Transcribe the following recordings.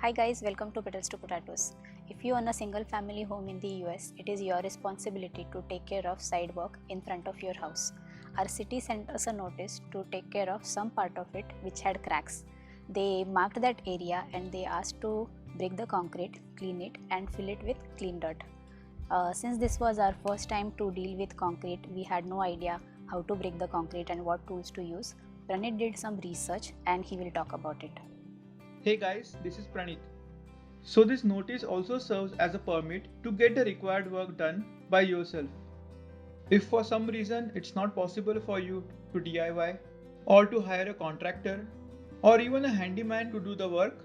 Hi guys, welcome to Petals to Potatoes. If you own a single family home in the US, it is your responsibility to take care of sidewalk in front of your house. Our city sent us a notice to take care of some part of it which had cracks. They marked that area and they asked to break the concrete, clean it and fill it with clean dirt. Since this was our first time to deal with concrete, we had no idea how to break the concrete and what tools to use. Pranit did some research and he will talk about it. Hey guys, this is Pranit. So this notice also serves as a permit to get the required work done by yourself. If for some reason it's not possible for you to DIY or to hire a contractor or even a handyman to do the work,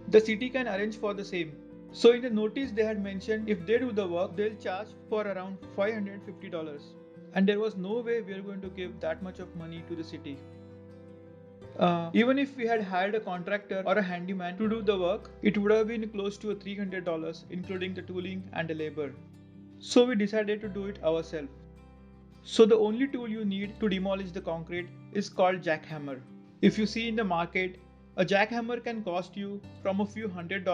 the city can arrange for the same. So in the notice they had mentioned if they do the work, they'll charge for around $550. And there was no way we are going to give that much of money to the city. Even if we had hired a contractor or a handyman to do the work, it would have been close to $300, including the tooling and the labor. So we decided to do it ourselves. So the only tool you need to demolish the concrete is called jackhammer. If you see in the market, a jackhammer can cost you from a few $100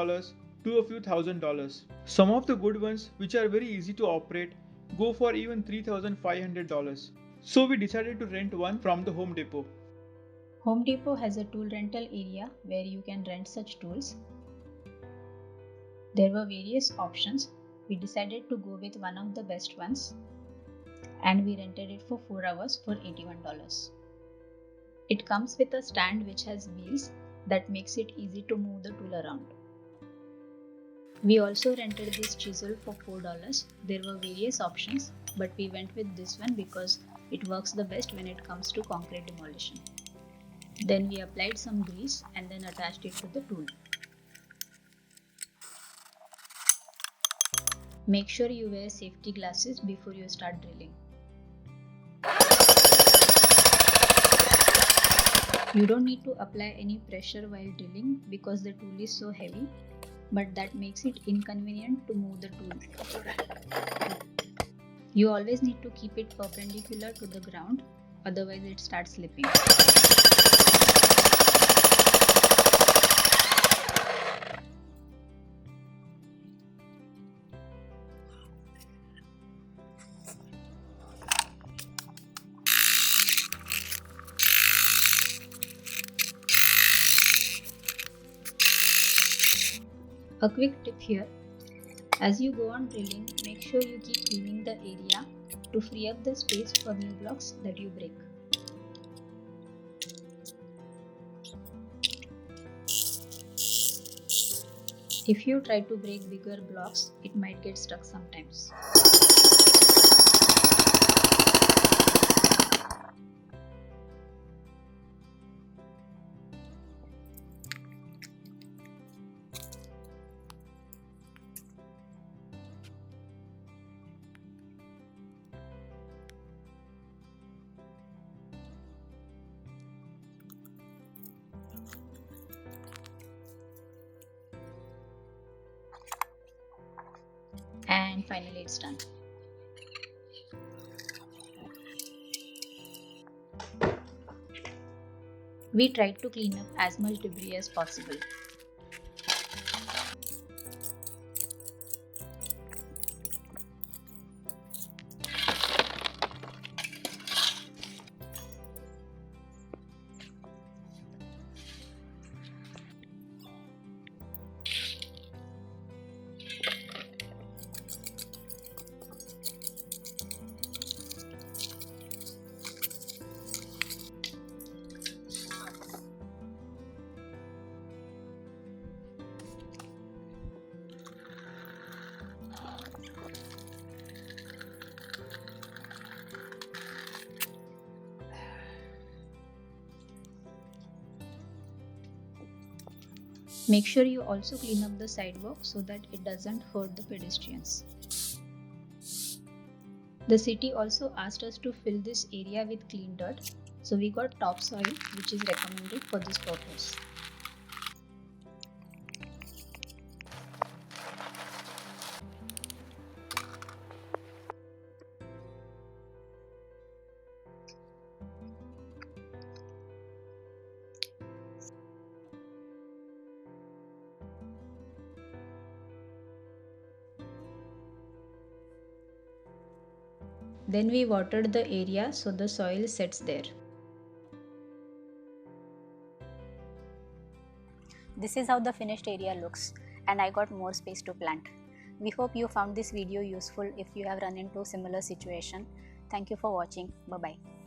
to a few $1,000. Some of the good ones, which are very easy to operate, go for even $3,500. So we decided to rent one from the Home Depot. Home Depot has a tool rental area where you can rent such tools. There were various options. We decided to go with one of the best ones and we rented it for 4 hours for $81. It comes with a stand which has wheels that makes it easy to move the tool around. We also rented this chisel for $4. There were various options, but we went with this one because it works the best when it comes to concrete demolition. Then we applied some grease and then attached it to the tool. Make sure you wear safety glasses before you start drilling. You don't need to apply any pressure while drilling because the tool is so heavy, but that makes it inconvenient to move the tool. You always need to keep it perpendicular to the ground, otherwise it starts slipping. A quick tip here, as you go on drilling, make sure you keep cleaning the area to free up the space for new blocks that you break. If you try to break bigger blocks, it might get stuck sometimes. And finally it's done. We tried to clean up as much debris as possible. Make sure you also clean up the sidewalk so that it doesn't hurt the pedestrians. The city also asked us to fill this area with clean dirt, so we got topsoil, which is recommended for this purpose. Then we watered the area so the soil sets there. This is how the finished area looks, and I got more space to plant. We hope you found this video useful if you have run into similar situation. Thank you for watching. Bye bye.